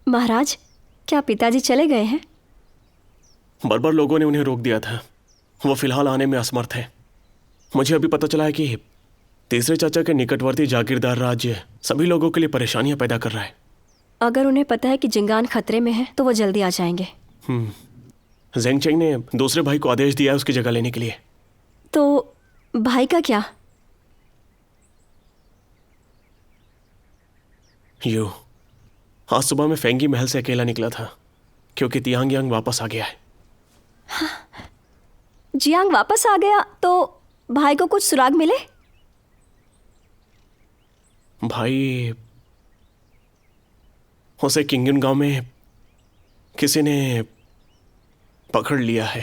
महाराज, क्या पिताजी चले गए हैं? बर्बर लोगों ने उन्हें रोक दिया था। वो फिलहाल आने में असमर्थ है। मुझे अभी पता चला है कि तीसरे चाचा के निकटवर्ती जागीरदार राज्य सभी लोगों के लिए परेशानियां पैदा कर रहा है। अगर उन्हें पता है कि जिंगान खतरे में है तो वो जल्दी आ जाएंगे। ज़ेंगचेंग ने दूसरे भाई को आदेश दिया है उसकी जगह लेने के लिए। तो भाई का क्या? यू आज सुबह मैं फेंगी महल से अकेला निकला था क्योंकि तियांग यांग वापस आ गया है। जियांग वापस आ गया तो भाई को कुछ सुराग मिले? भाई उसे किंगन गांव में किसी ने पकड़ लिया है।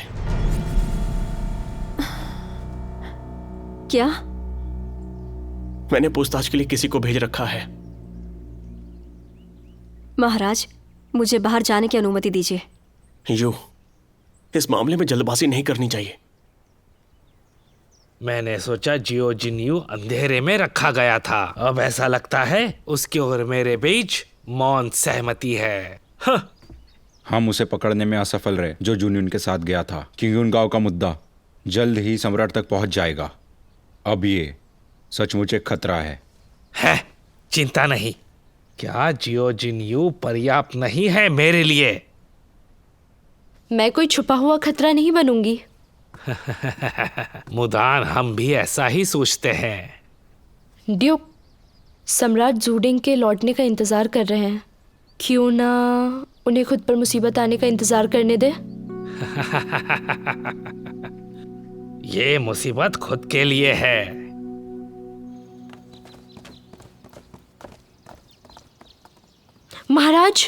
क्या? मैंने पूछताछ के लिए किसी को भेज रखा है। महाराज, मुझे बाहर जाने की अनुमति दीजिए। यू इस मामले में जल्दबाजी नहीं करनी चाहिए। मैंने सोचा जियो जिन्यू अंधेरे में रखा गया था। अब ऐसा लगता है उसकी और मेरे बीच मौन सहमति है। हम उसे पकड़ने में असफल रहे जो जूनियन के साथ गया था। किंगुन गांव का मुद्दा जल्द ही सम्राट तक पहुंच जाएगा। अब ये सचमुच एक खतरा है। चिंता नहीं। क्या जियो जिन्यू पर्याप्त नहीं है मेरे लिए? मैं कोई छुपा हुआ खतरा नहीं बनूंगी। मुदान, हम भी ऐसा ही सोचते हैं। ड्यूक, सम्राट जूडिंग के लौटने का इंतजार कर रहे हैं। क्यों ना उन्हें खुद पर मुसीबत आने का इंतजार करने दे। ये मुसीबत खुद के लिए है। महाराज,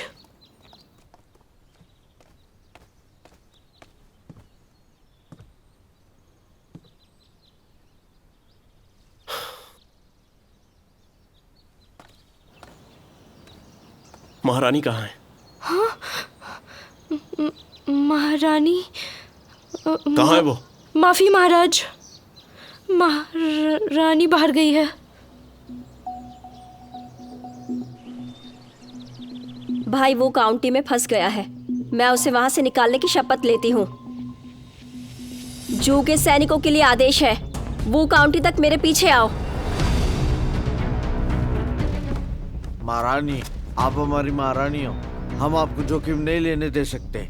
महारानी कहाँ है? महारानी कहाँ है वो? माफी महाराज, महारानी बाहर गई है। भाई वो काउंटी में फंस गया है। मैं उसे वहां से निकालने की शपथ लेती हूँ। जू के सैनिकों के लिए आदेश है, वो काउंटी तक मेरे पीछे आओ। महारानी, आप हमारी महारानी हो। हम आपको जोखिम नहीं लेने दे सकते।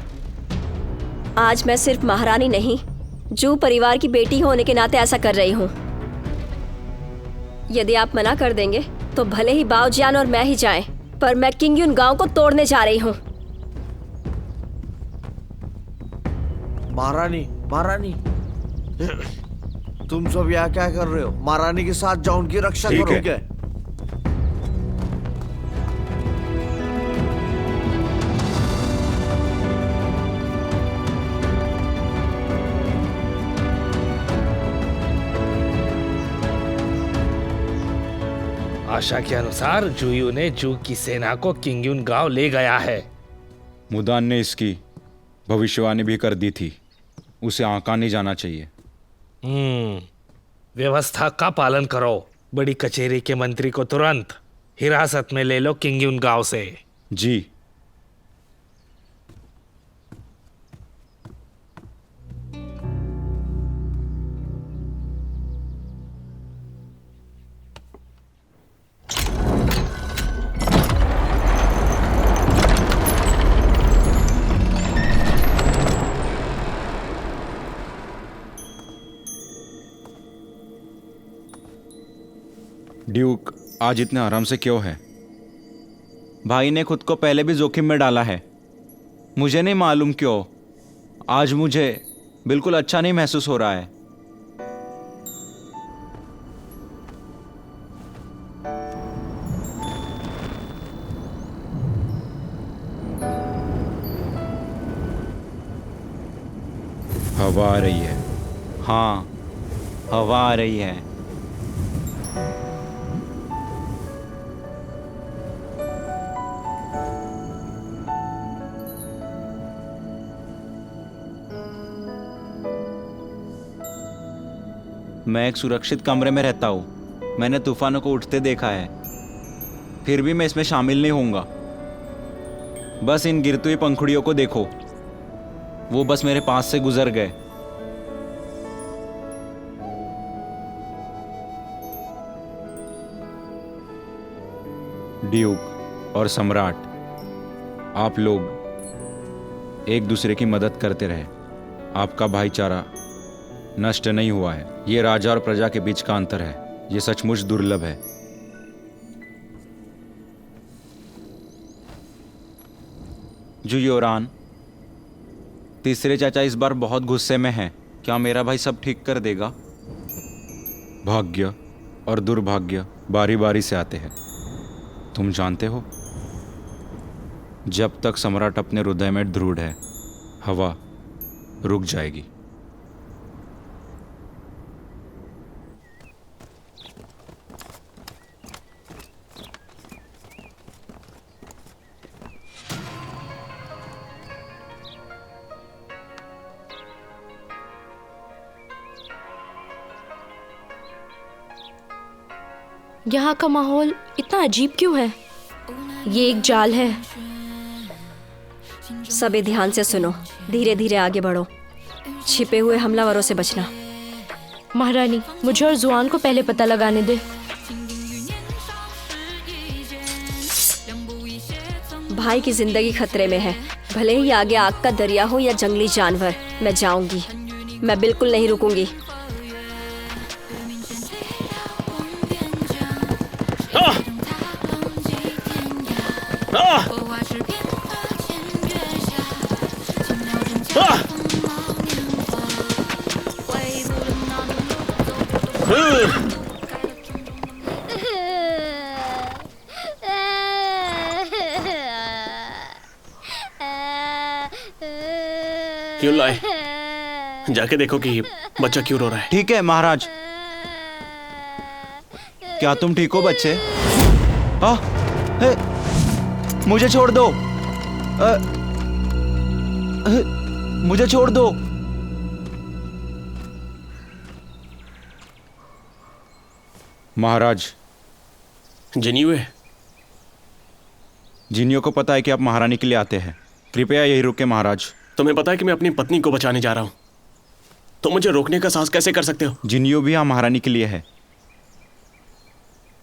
आज मैं सिर्फ महारानी नहीं, जू परिवार की बेटी होने के नाते ऐसा कर रही हूँ। यदि आप मना कर देंगे तो भले ही बाओजियान और मैं ही जाएं, पर मैं किंगयुन गांव को तोड़ने जा रही हूँ। महारानी, महारानी, तुम सब यहाँ क्या कर रहे हो? महारानी के साथ जाओ, उनकी रक्षा करोगे। आशा के अनुसार जुयू ने जू की सेना को किंगयुन गांव ले गया है। मुदान ने इसकी भविष्यवाणी भी कर दी थी। उसे आंका नहीं जाना चाहिए। व्यवस्था का पालन करो। बड़ी कचहरी के मंत्री को तुरंत हिरासत में ले लो किंगयुन गांव से। जी। ड्यूक आज इतने आराम से क्यों है? भाई ने खुद को पहले भी जोखिम में डाला है। मुझे नहीं मालूम क्यों आज मुझे बिल्कुल अच्छा नहीं महसूस हो रहा है। हवा आ रही है। हाँ, हवा आ रही है। मैं एक सुरक्षित कमरे में रहता हूँ। मैंने तूफानों को उठते देखा है, फिर भी मैं इसमें शामिल नहीं होऊंगा। बस इन गिरती हुई पंखुड़ियों को देखो, वो बस मेरे पास से गुजर गए। ड्यूक और सम्राट, आप लोग एक दूसरे की मदद करते रहे। आपका भाईचारा नष्ट नहीं हुआ है। ये राजा और प्रजा के बीच का अंतर है, ये सचमुच दुर्लभ है। जुयोरान, तीसरे चाचा इस बार बहुत गुस्से में हैं। क्या मेरा भाई सब ठीक कर देगा? भाग्य और दुर्भाग्य बारी बारी से आते हैं, तुम जानते हो। जब तक सम्राट अपने हृदय में दृढ़ है, हवा रुक जाएगी। यहाँ का माहौल इतना अजीब क्यों है? ये एक जाल है। सभी ध्यान से सुनो, धीरे धीरे आगे बढ़ो, छिपे हुए हमलावरों से बचना। महारानी, मुझे और जुआन को पहले पता लगाने दे। भाई की जिंदगी खतरे में है, भले ही आगे आग का दरिया हो या जंगली जानवर। मैं जाऊंगी, मैं बिल्कुल नहीं रुकूंगी। क्यों लाए? जाके देखो कि बच्चा क्यों रो रहा है। ठीक है महाराज। क्या तुम ठीक हो बच्चे? हे, मुझे छोड़ दो। मुझे छोड़ दो। महाराज, जिन्युए, जिनियो को पता है कि आप महारानी के लिए आते हैं। कृपया यही रुके महाराज। तुम्हें पता है कि मैं अपनी पत्नी को बचाने जा रहा हूं, तो मुझे रोकने का साहस कैसे कर सकते हो? जिनियो भी यहाँ महारानी के लिए है।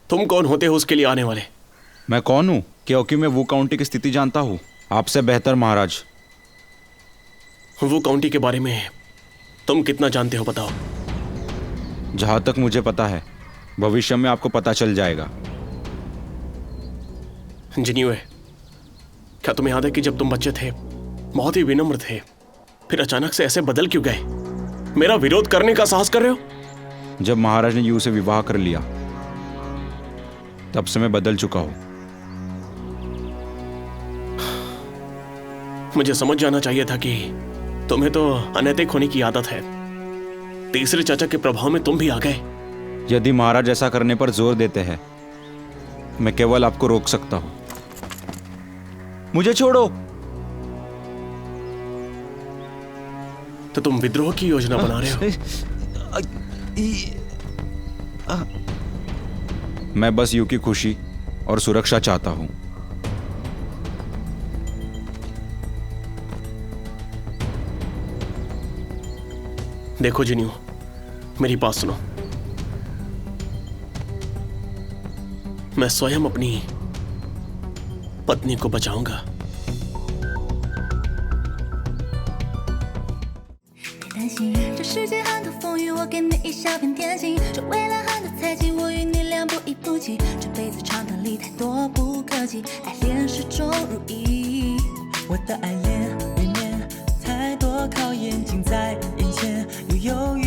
तुम कौन होते हो उसके लिए आने वाले? मैं कौन हूँ? क्योंकि मैं वो काउंटी की स्थिति जानता हूँ आपसे बेहतर महाराज। वो काउंटी के बारे में तुम कितना जानते हो बताओ? जहाँ तक मुझे पता है, भविष्य में आपको पता चल जाएगा। जिन्युए, क्या तुम्हें याद है कि जब तुम बच्चे थे बहुत ही विनम्र थे, फिर अचानक से ऐसे बदल क्यों गए? मेरा विरोध करने का साहस कर रहे हो? जब महाराज ने यू से विवाह कर लिया, तब से मैं बदल चुका हूं। मुझे समझ जाना चाहिए था कि तुम्हें तो अनैतिक होने की आदत है। तीसरे चाचा के प्रभाव में तुम भी आ गए। यदि महाराज ऐसा करने पर जोर देते हैं, मैं केवल आपको रोक सकता हूं। मुझे छोड़ो। तो तुम विद्रोह की योजना बना रहे हो? मैं बस यू की खुशी और सुरक्षा चाहता हूं। देखो जिन्यू, मेरी बात सुनो। मैं स्वयं अपनी पत्नी को बचाऊंगा।担心这世界很多风雨，我给你一小片天晴。这未来很多猜忌，我与你两不一不弃。这辈子长短里太多不可及，爱恋始终如一。我的爱恋里面太多考验，近在眼前，又犹豫